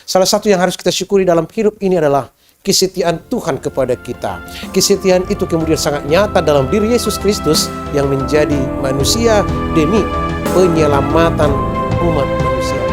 Salah satu yang harus kita syukuri dalam hidup ini adalah kesetiaan Tuhan kepada kita. Kesetiaan itu kemudian sangat nyata dalam diri Yesus Kristus yang menjadi manusia demi penyelamatan umat manusia.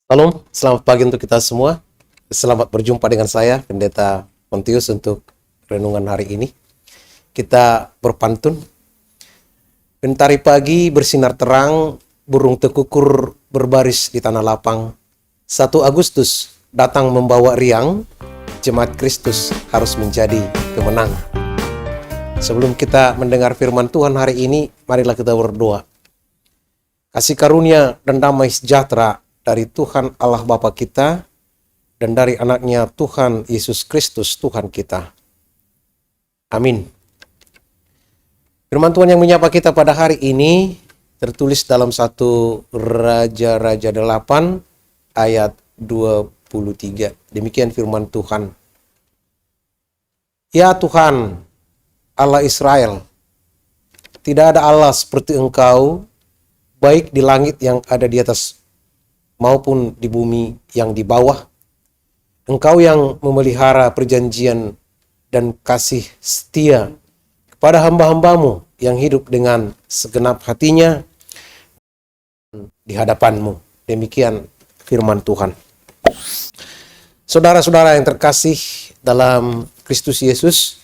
Salam, selamat pagi untuk kita semua. Selamat berjumpa dengan saya, Pendeta Pontius, untuk renungan hari ini. Kita berpantun. Mentari pagi bersinar terang, burung tekukur berbaris di tanah lapang. 1 Agustus datang membawa riang, jemaat Kristus harus menjadi pemenang. Sebelum kita mendengar firman Tuhan hari ini, marilah kita berdoa. Kasih karunia dan damai sejahtera dari Tuhan Allah Bapa kita dan dari anaknya Tuhan Yesus Kristus Tuhan kita. Amin. Firman Tuhan yang menyapa kita pada hari ini tertulis dalam 1 Raja-Raja 8 ayat 23. Demikian firman Tuhan. Ya Tuhan, Allah Israel, tidak ada Allah seperti Engkau, baik di langit yang ada di atas maupun di bumi yang di bawah. Engkau yang memelihara perjanjian dan kasih setia kepada hamba-hambamu yang hidup dengan segenap hatinya di hadapanmu. Demikian firman Tuhan. Saudara-saudara yang terkasih dalam Kristus Yesus,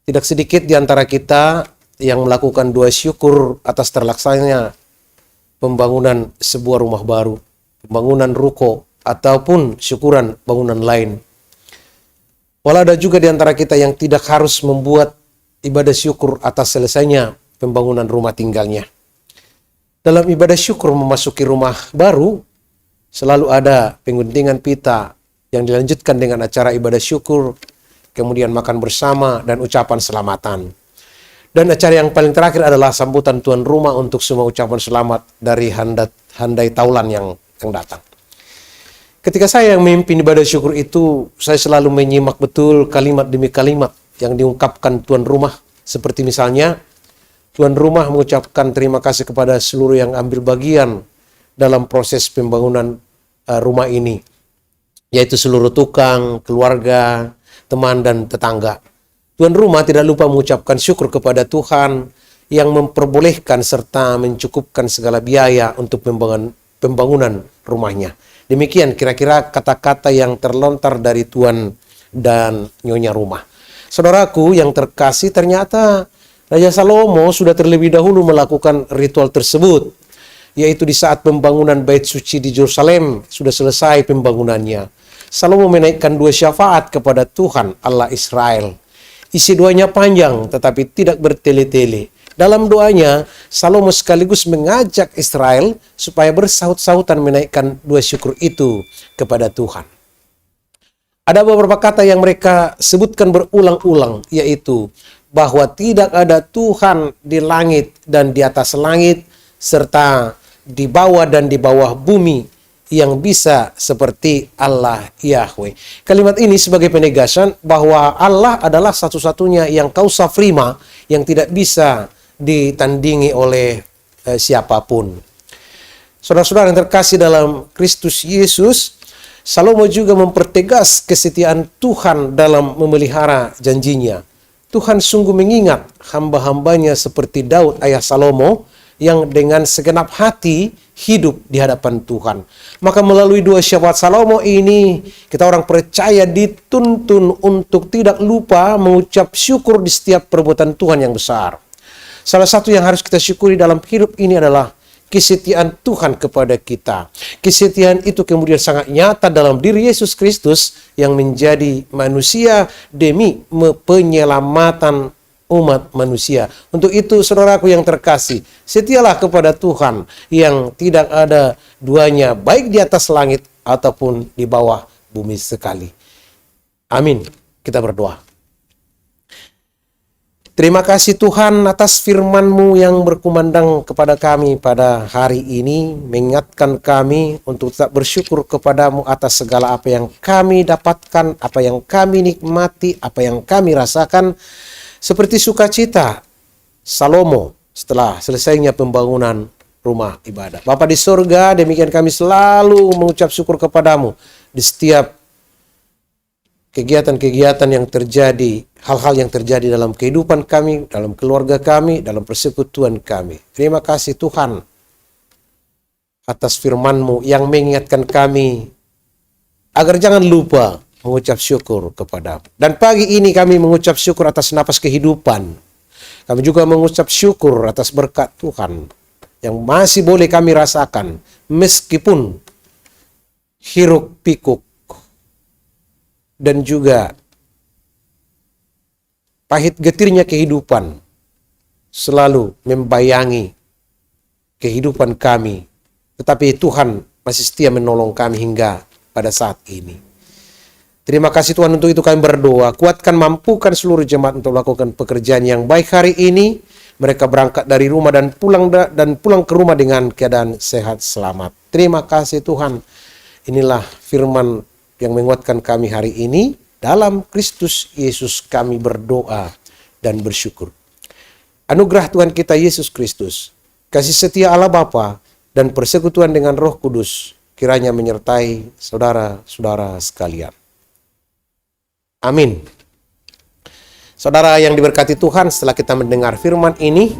tidak sedikit di antara kita yang melakukan doa syukur atas terlaksananya pembangunan sebuah rumah baru, pembangunan ruko, ataupun syukuran bangunan lain. Walau ada juga di antara kita yang tidak harus membuat ibadah syukur atas selesainya pembangunan rumah tinggalnya. Dalam ibadah syukur memasuki rumah baru, selalu ada pengguntingan pita yang dilanjutkan dengan acara ibadah syukur, kemudian makan bersama dan ucapan selamatan. Dan acara yang paling terakhir adalah sambutan tuan rumah untuk semua ucapan selamat dari handai taulan yang datang. Ketika saya yang memimpin ibadah syukur itu, saya selalu menyimak betul kalimat demi kalimat yang diungkapkan tuan rumah. Seperti misalnya, tuan rumah mengucapkan terima kasih kepada seluruh yang ambil bagian dalam proses pembangunan rumah ini, yaitu seluruh tukang, keluarga, teman, dan tetangga. Tuan rumah tidak lupa mengucapkan syukur kepada Tuhan yang memperbolehkan serta mencukupkan segala biaya untuk pembangunan rumahnya. Demikian kira-kira kata-kata yang terlontar dari tuan dan nyonya rumah. Saudaraku yang terkasih, ternyata Raja Salomo sudah terlebih dahulu melakukan ritual tersebut, yaitu di saat pembangunan bait suci di Yerusalem sudah selesai pembangunannya. Salomo menaikkan 2 syafaat kepada Tuhan Allah Israel. Isi doanya panjang tetapi tidak bertele-tele. Dalam doanya, Salomo sekaligus mengajak Israel supaya bersaut-sautan menaikkan 2 syukur itu kepada Tuhan. Ada beberapa kata yang mereka sebutkan berulang-ulang, yaitu bahwa tidak ada Tuhan di langit dan di atas langit, serta di bawah dan di bawah bumi yang bisa seperti Allah Yahweh. Kalimat ini sebagai penegasan bahwa Allah adalah satu-satunya yang kausa prima, yang tidak bisa ditandingi oleh siapapun. Saudara-saudara yang terkasih dalam Kristus Yesus, Salomo juga mempertegas kesetiaan Tuhan dalam memelihara janjinya. Tuhan sungguh mengingat hamba-hambanya seperti Daud ayah Salomo yang dengan segenap hati hidup di hadapan Tuhan. Maka melalui 2 syafaat Salomo ini, kita orang percaya dituntun untuk tidak lupa mengucap syukur di setiap perbuatan Tuhan yang besar. Salah satu yang harus kita syukuri dalam hidup ini adalah kesetiaan Tuhan kepada kita. Kesetiaan itu kemudian sangat nyata dalam diri Yesus Kristus yang menjadi manusia demi penyelamatan umat manusia. Untuk itu saudaraku yang terkasih, setialah kepada Tuhan yang tidak ada duanya, baik di atas langit ataupun di bawah bumi sekali. Amin. Kita berdoa. Terima kasih Tuhan atas firman-Mu yang berkumandang kepada kami pada hari ini, mengingatkan kami untuk tetap bersyukur kepadamu atas segala apa yang kami dapatkan, apa yang kami nikmati, apa yang kami rasakan, seperti sukacita Salomo setelah selesainya pembangunan rumah ibadah. Bapa di surga, demikian kami selalu mengucap syukur kepadamu di setiap kegiatan-kegiatan yang terjadi, hal-hal yang terjadi dalam kehidupan kami, dalam keluarga kami, dalam persekutuan kami. Terima kasih Tuhan atas firman-Mu yang mengingatkan kami agar jangan lupa mengucap syukur kepadamu. Dan pagi ini kami mengucap syukur atas napas kehidupan. Kami juga mengucap syukur atas berkat Tuhan yang masih boleh kami rasakan meskipun hiruk pikuk dan juga pahit getirnya kehidupan selalu membayangi kehidupan kami. Tetapi Tuhan masih setia menolong kami hingga pada saat ini. Terima kasih Tuhan, untuk itu kami berdoa. Kuatkan, mampukan seluruh jemaat untuk melakukan pekerjaan yang baik hari ini. Mereka berangkat dari rumah dan pulang ke rumah dengan keadaan sehat selamat. Terima kasih Tuhan. Inilah firman yang menguatkan kami hari ini. Dalam Kristus Yesus kami berdoa dan bersyukur. Anugerah Tuhan kita Yesus Kristus, kasih setia Allah Bapa, dan persekutuan dengan Roh Kudus kiranya menyertai saudara-saudara sekalian. Amin. Saudara yang diberkati Tuhan, setelah kita mendengar firman ini,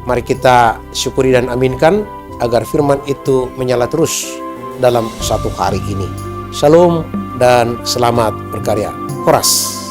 mari kita syukuri dan aminkan agar firman itu menyala terus dalam satu hari ini. Shalom dan selamat berkarya. Horas.